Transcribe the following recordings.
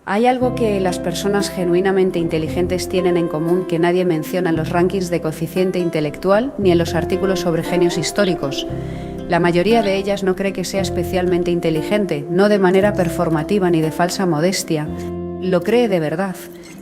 Hay algo que las personas genuinamente inteligentes tienen en común que nadie menciona en los rankings de coeficiente intelectual ni en los artículos sobre genios históricos. La mayoría de ellas no cree que sea especialmente inteligente, no de manera performativa ni de falsa modestia. Lo cree de verdad.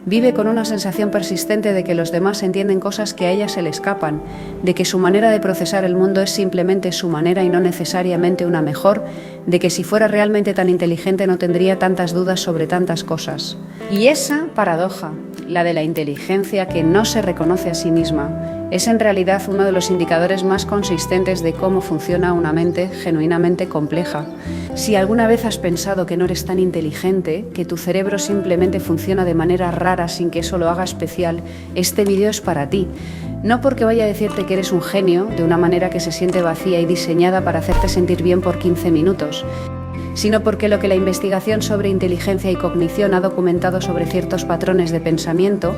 Vive con una sensación persistente de que los demás entienden cosas que a ella se le escapan, de que su manera de procesar el mundo es simplemente su manera y no necesariamente una mejor, de que si fuera realmente tan inteligente no tendría tantas dudas sobre tantas cosas. Y esa paradoja, la de la inteligencia que no se reconoce a sí misma, es en realidad uno de los indicadores más consistentes de cómo funciona una mente genuinamente compleja. Si alguna vez has pensado que no eres tan inteligente, que tu cerebro simplemente funciona de manera rara sin que eso lo haga especial, este vídeo es para ti. No porque vaya a decirte que eres un genio de una manera que se siente vacía y diseñada para hacerte sentir bien por 15 minutos, sino porque lo que la investigación sobre inteligencia y cognición ha documentado sobre ciertos patrones de pensamiento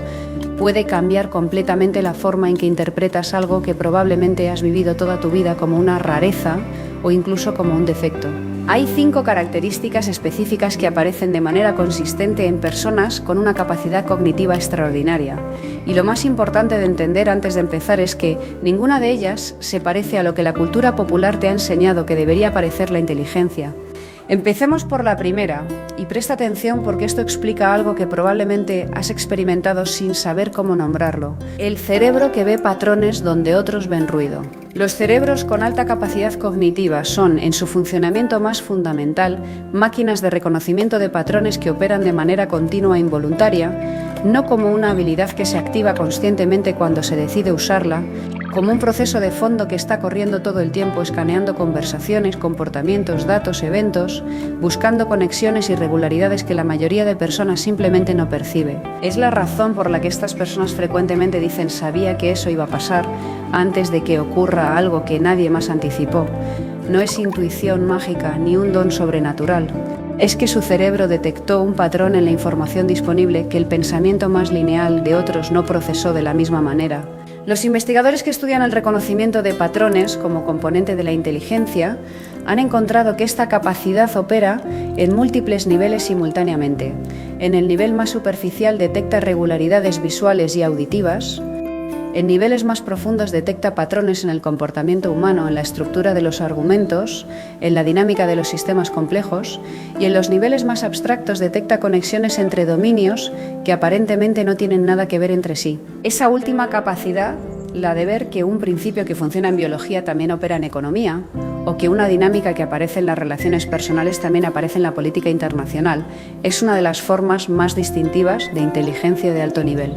puede cambiar completamente la forma en que interpretas algo que probablemente has vivido toda tu vida como una rareza o incluso como un defecto. Hay 5 características específicas que aparecen de manera consistente en personas con una capacidad cognitiva extraordinaria. Y lo más importante de entender antes de empezar es que ninguna de ellas se parece a lo que la cultura popular te ha enseñado que debería parecer la inteligencia. Empecemos por la primera, y presta atención porque esto explica algo que probablemente has experimentado sin saber cómo nombrarlo. El cerebro que ve patrones donde otros ven ruido. Los cerebros con alta capacidad cognitiva son, en su funcionamiento más fundamental, máquinas de reconocimiento de patrones que operan de manera continua e involuntaria, no como una habilidad que se activa conscientemente cuando se decide usarla, como un proceso de fondo que está corriendo todo el tiempo escaneando conversaciones, comportamientos, datos, eventos, buscando conexiones y regularidades que la mayoría de personas simplemente no percibe. Es la razón por la que estas personas frecuentemente dicen sabía que eso iba a pasar antes de que ocurra algo que nadie más anticipó. No es intuición mágica ni un don sobrenatural. Es que su cerebro detectó un patrón en la información disponible que el pensamiento más lineal de otros no procesó de la misma manera. Los investigadores que estudian el reconocimiento de patrones como componente de la inteligencia han encontrado que esta capacidad opera en múltiples niveles simultáneamente. En el nivel más superficial detecta regularidades visuales y auditivas. En niveles más profundos detecta patrones en el comportamiento humano, en la estructura de los argumentos, en la dinámica de los sistemas complejos, y en los niveles más abstractos detecta conexiones entre dominios que aparentemente no tienen nada que ver entre sí. Esa última capacidad, la de ver que un principio que funciona en biología también opera en economía, o que una dinámica que aparece en las relaciones personales también aparece en la política internacional, es una de las formas más distintivas de inteligencia de alto nivel.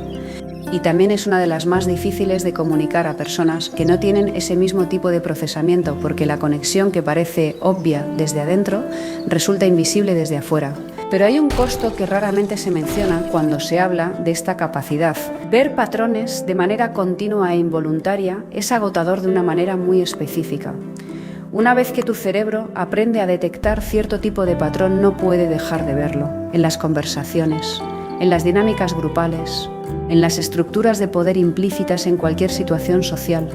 Y también es una de las más difíciles de comunicar a personas que no tienen ese mismo tipo de procesamiento, porque la conexión que parece obvia desde adentro resulta invisible desde afuera. Pero hay un costo que raramente se menciona cuando se habla de esta capacidad. Ver patrones de manera continua e involuntaria es agotador de una manera muy específica. Una vez que tu cerebro aprende a detectar cierto tipo de patrón, no puede dejar de verlo. En las conversaciones, en las dinámicas grupales, en las estructuras de poder implícitas en cualquier situación social,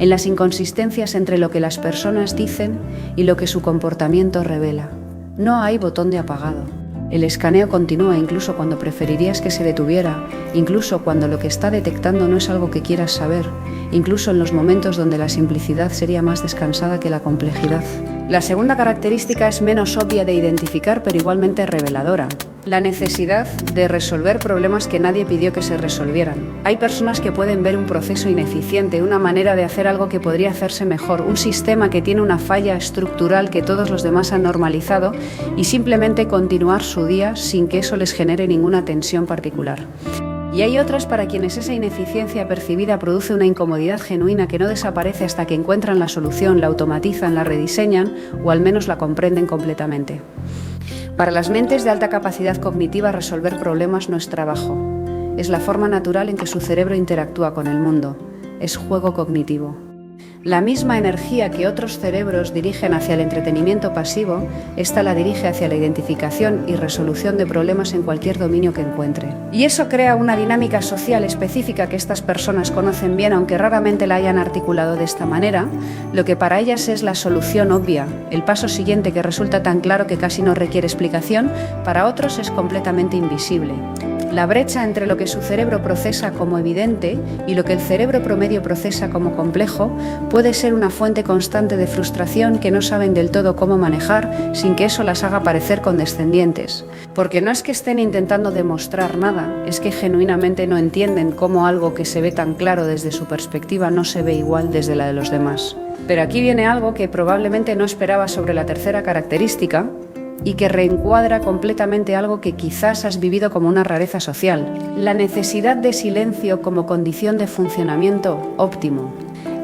en las inconsistencias entre lo que las personas dicen y lo que su comportamiento revela. No hay botón de apagado. El escaneo continúa incluso cuando preferirías que se detuviera, incluso cuando lo que está detectando no es algo que quieras saber, incluso en los momentos donde la simplicidad sería más descansada que la complejidad. La segunda característica es menos obvia de identificar, pero igualmente reveladora. La necesidad de resolver problemas que nadie pidió que se resolvieran. Hay personas que pueden ver un proceso ineficiente, una manera de hacer algo que podría hacerse mejor, un sistema que tiene una falla estructural que todos los demás han normalizado y simplemente continuar su día sin que eso les genere ninguna tensión particular. Y hay otras para quienes esa ineficiencia percibida produce una incomodidad genuina que no desaparece hasta que encuentran la solución, la automatizan, la rediseñan o al menos la comprenden completamente. Para las mentes de alta capacidad cognitiva, resolver problemas no es trabajo. Es la forma natural en que su cerebro interactúa con el mundo. Es juego cognitivo. La misma energía que otros cerebros dirigen hacia el entretenimiento pasivo, esta la dirige hacia la identificación y resolución de problemas en cualquier dominio que encuentre. Y eso crea una dinámica social específica que estas personas conocen bien, aunque raramente la hayan articulado de esta manera. Lo que para ellas es la solución obvia, el paso siguiente que resulta tan claro que casi no requiere explicación, para otros es completamente invisible. La brecha entre lo que su cerebro procesa como evidente y lo que el cerebro promedio procesa como complejo puede ser una fuente constante de frustración que no saben del todo cómo manejar sin que eso las haga parecer condescendientes. Porque no es que estén intentando demostrar nada, es que genuinamente no entienden cómo algo que se ve tan claro desde su perspectiva no se ve igual desde la de los demás. Pero aquí viene algo que probablemente no esperaba sobre la tercera característica, y que reencuadra completamente algo que quizás has vivido como una rareza social: la necesidad de silencio como condición de funcionamiento óptimo.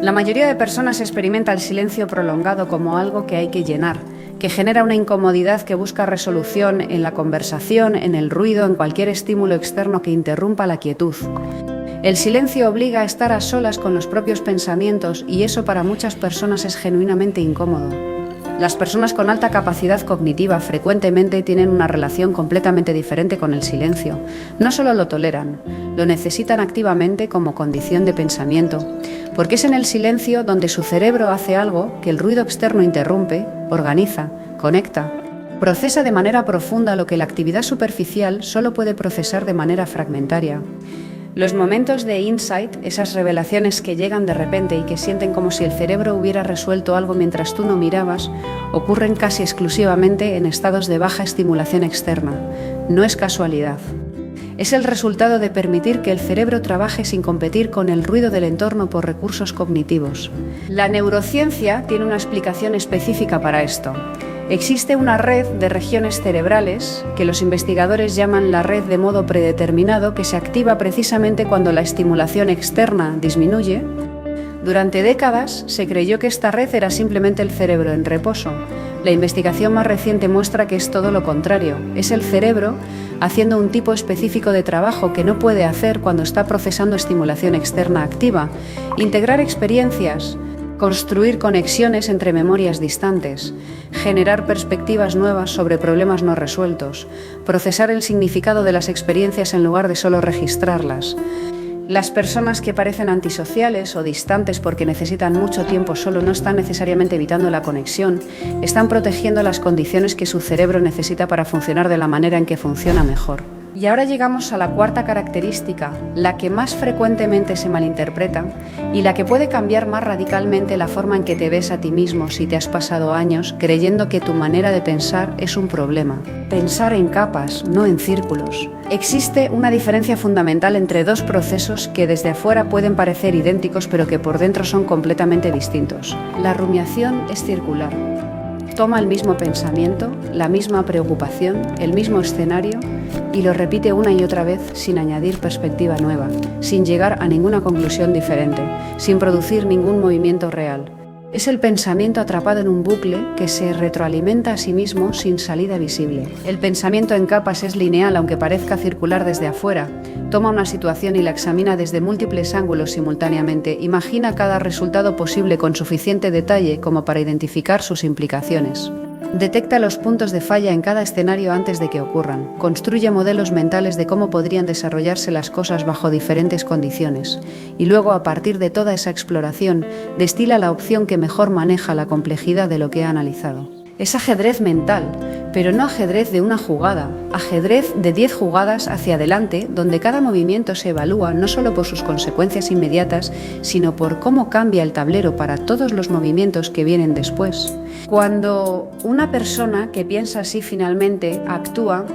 La mayoría de personas experimenta el silencio prolongado como algo que hay que llenar, que genera una incomodidad que busca resolución en la conversación, en el ruido, en cualquier estímulo externo que interrumpa la quietud. El silencio obliga a estar a solas con los propios pensamientos y eso para muchas personas es genuinamente incómodo. Las personas con alta capacidad cognitiva frecuentemente tienen una relación completamente diferente con el silencio. No solo lo toleran, lo necesitan activamente como condición de pensamiento, porque es en el silencio donde su cerebro hace algo que el ruido externo interrumpe, organiza, conecta, procesa de manera profunda lo que la actividad superficial solo puede procesar de manera fragmentaria. Los momentos de insight, esas revelaciones que llegan de repente y que sienten como si el cerebro hubiera resuelto algo mientras tú no mirabas, ocurren casi exclusivamente en estados de baja estimulación externa. No es casualidad. Es el resultado de permitir que el cerebro trabaje sin competir con el ruido del entorno por recursos cognitivos. La neurociencia tiene una explicación específica para esto. Existe una red de regiones cerebrales que los investigadores llaman la red de modo predeterminado, que se activa precisamente cuando la estimulación externa disminuye. Durante décadas se creyó que esta red era simplemente el cerebro en reposo. La investigación más reciente muestra que es todo lo contrario. Es el cerebro haciendo un tipo específico de trabajo que no puede hacer cuando está procesando estimulación externa activa: integrar experiencias, construir conexiones entre memorias distantes, generar perspectivas nuevas sobre problemas no resueltos, procesar el significado de las experiencias en lugar de solo registrarlas. Las personas que parecen antisociales o distantes porque necesitan mucho tiempo solo no están necesariamente evitando la conexión, están protegiendo las condiciones que su cerebro necesita para funcionar de la manera en que funciona mejor. Y ahora llegamos a la cuarta característica, la que más frecuentemente se malinterpreta y la que puede cambiar más radicalmente la forma en que te ves a ti mismo si te has pasado años creyendo que tu manera de pensar es un problema. Pensar en capas, no en círculos. Existe una diferencia fundamental entre dos procesos que desde afuera pueden parecer idénticos pero que por dentro son completamente distintos. La rumiación es circular. Toma el mismo pensamiento, la misma preocupación, el mismo escenario y lo repite una y otra vez sin añadir perspectiva nueva, sin llegar a ninguna conclusión diferente, sin producir ningún movimiento real. Es el pensamiento atrapado en un bucle que se retroalimenta a sí mismo sin salida visible. El pensamiento en capas es lineal, aunque parezca circular desde afuera. Toma una situación y la examina desde múltiples ángulos simultáneamente. Imagina cada resultado posible con suficiente detalle como para identificar sus implicaciones. Detecta los puntos de falla en cada escenario antes de que ocurran. Construye modelos mentales de cómo podrían desarrollarse las cosas bajo diferentes condiciones. Y luego, a partir de toda esa exploración, destila la opción que mejor maneja la complejidad de lo que ha analizado. Es ajedrez mental, pero no ajedrez de una jugada, ajedrez de 10 jugadas hacia adelante, donde cada movimiento se evalúa no solo por sus consecuencias inmediatas, sino por cómo cambia el tablero para todos los movimientos que vienen después. Cuando una persona que piensa así finalmente actúa,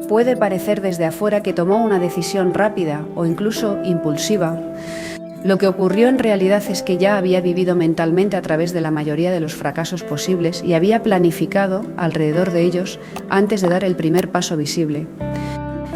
puede parecer desde afuera que tomó una decisión rápida o incluso impulsiva. Lo que ocurrió en realidad es que ya había vivido mentalmente a través de la mayoría de los fracasos posibles y había planificado alrededor de ellos antes de dar el primer paso visible.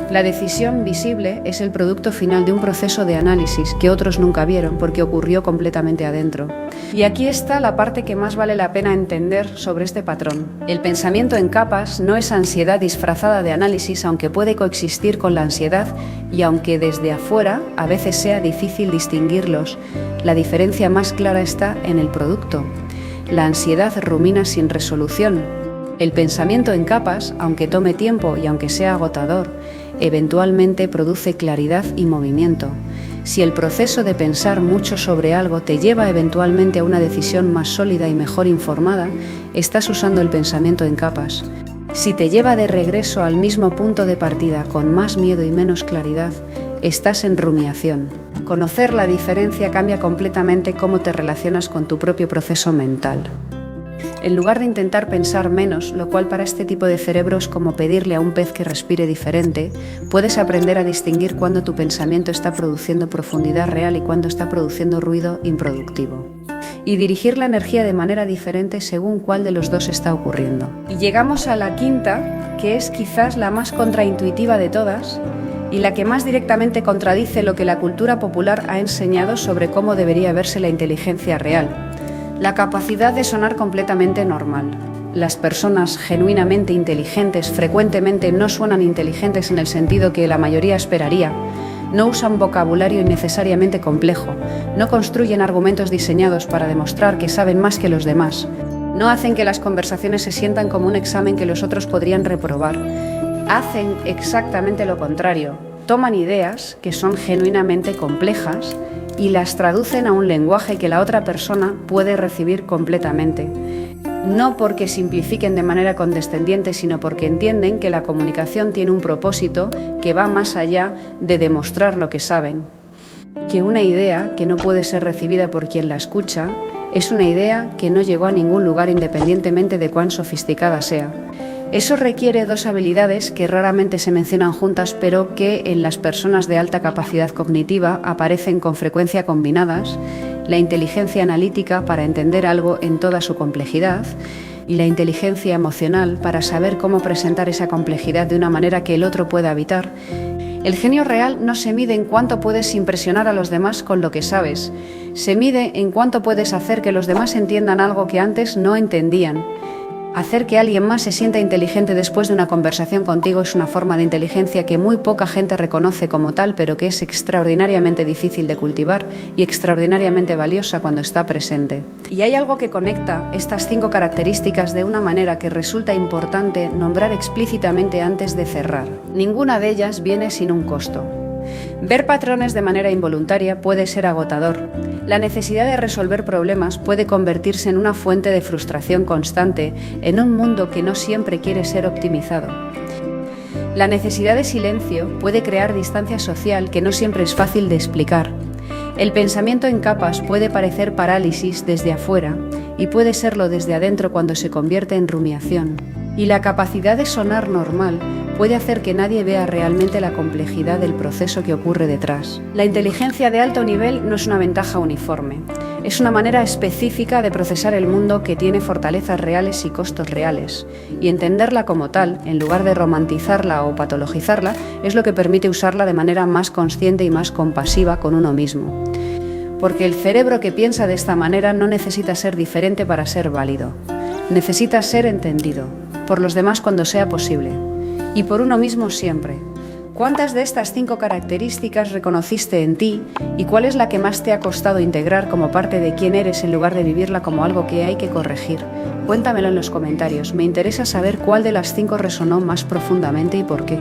La decisión visible es el producto final de un proceso de análisis que otros nunca vieron porque ocurrió completamente adentro. Y aquí está la parte que más vale la pena entender sobre este patrón. El pensamiento en capas no es ansiedad disfrazada de análisis, aunque puede coexistir con la ansiedad y aunque desde afuera a veces sea difícil distinguirlos, la diferencia más clara está en el producto. La ansiedad rumina sin resolución. El pensamiento en capas, aunque tome tiempo y aunque sea agotador, eventualmente produce claridad y movimiento. Si el proceso de pensar mucho sobre algo te lleva eventualmente a una decisión más sólida y mejor informada, estás usando el pensamiento en capas. Si te lleva de regreso al mismo punto de partida con más miedo y menos claridad, estás en rumiación. Conocer la diferencia cambia completamente cómo te relacionas con tu propio proceso mental. En lugar de intentar pensar menos, lo cual para este tipo de cerebro es como pedirle a un pez que respire diferente, puedes aprender a distinguir cuándo tu pensamiento está produciendo profundidad real y cuándo está produciendo ruido improductivo. Y dirigir la energía de manera diferente según cuál de los dos está ocurriendo. Y llegamos a la quinta, que es quizás la más contraintuitiva de todas y la que más directamente contradice lo que la cultura popular ha enseñado sobre cómo debería verse la inteligencia real. La capacidad de sonar completamente normal. Las personas genuinamente inteligentes frecuentemente no suenan inteligentes en el sentido que la mayoría esperaría. No usan vocabulario innecesariamente complejo. No construyen argumentos diseñados para demostrar que saben más que los demás. No hacen que las conversaciones se sientan como un examen que los otros podrían reprobar. Hacen exactamente lo contrario. Toman ideas que son genuinamente complejas y las traducen a un lenguaje que la otra persona puede recibir completamente. No porque simplifiquen de manera condescendiente, sino porque entienden que la comunicación tiene un propósito que va más allá de demostrar lo que saben. Que una idea que no puede ser recibida por quien la escucha es una idea que no llegó a ningún lugar independientemente de cuán sofisticada sea. Eso requiere dos habilidades que raramente se mencionan juntas, pero que en las personas de alta capacidad cognitiva aparecen con frecuencia combinadas: la inteligencia analítica para entender algo en toda su complejidad y la inteligencia emocional para saber cómo presentar esa complejidad de una manera que el otro pueda habitar. El genio real no se mide en cuánto puedes impresionar a los demás con lo que sabes, se mide en cuánto puedes hacer que los demás entiendan algo que antes no entendían. Hacer que alguien más se sienta inteligente después de una conversación contigo es una forma de inteligencia que muy poca gente reconoce como tal, pero que es extraordinariamente difícil de cultivar y extraordinariamente valiosa cuando está presente. Y hay algo que conecta estas 5 características de una manera que resulta importante nombrar explícitamente antes de cerrar. Ninguna de ellas viene sin un costo. Ver patrones de manera involuntaria puede ser agotador. La necesidad de resolver problemas puede convertirse en una fuente de frustración constante en un mundo que no siempre quiere ser optimizado. La necesidad de silencio puede crear distancia social que no siempre es fácil de explicar. El pensamiento en capas puede parecer parálisis desde afuera y puede serlo desde adentro cuando se convierte en rumiación. Y la capacidad de sonar normal puede hacer que nadie vea realmente la complejidad del proceso que ocurre detrás. La inteligencia de alto nivel no es una ventaja uniforme. Es una manera específica de procesar el mundo que tiene fortalezas reales y costos reales. Y entenderla como tal, en lugar de romantizarla o patologizarla, es lo que permite usarla de manera más consciente y más compasiva con uno mismo. Porque el cerebro que piensa de esta manera no necesita ser diferente para ser válido. Necesita ser entendido, por los demás cuando sea posible, y por uno mismo siempre. ¿Cuántas de estas 5 características reconociste en ti y cuál es la que más te ha costado integrar como parte de quién eres en lugar de vivirla como algo que hay que corregir? Cuéntamelo en los comentarios, me interesa saber cuál de las 5 resonó más profundamente y por qué.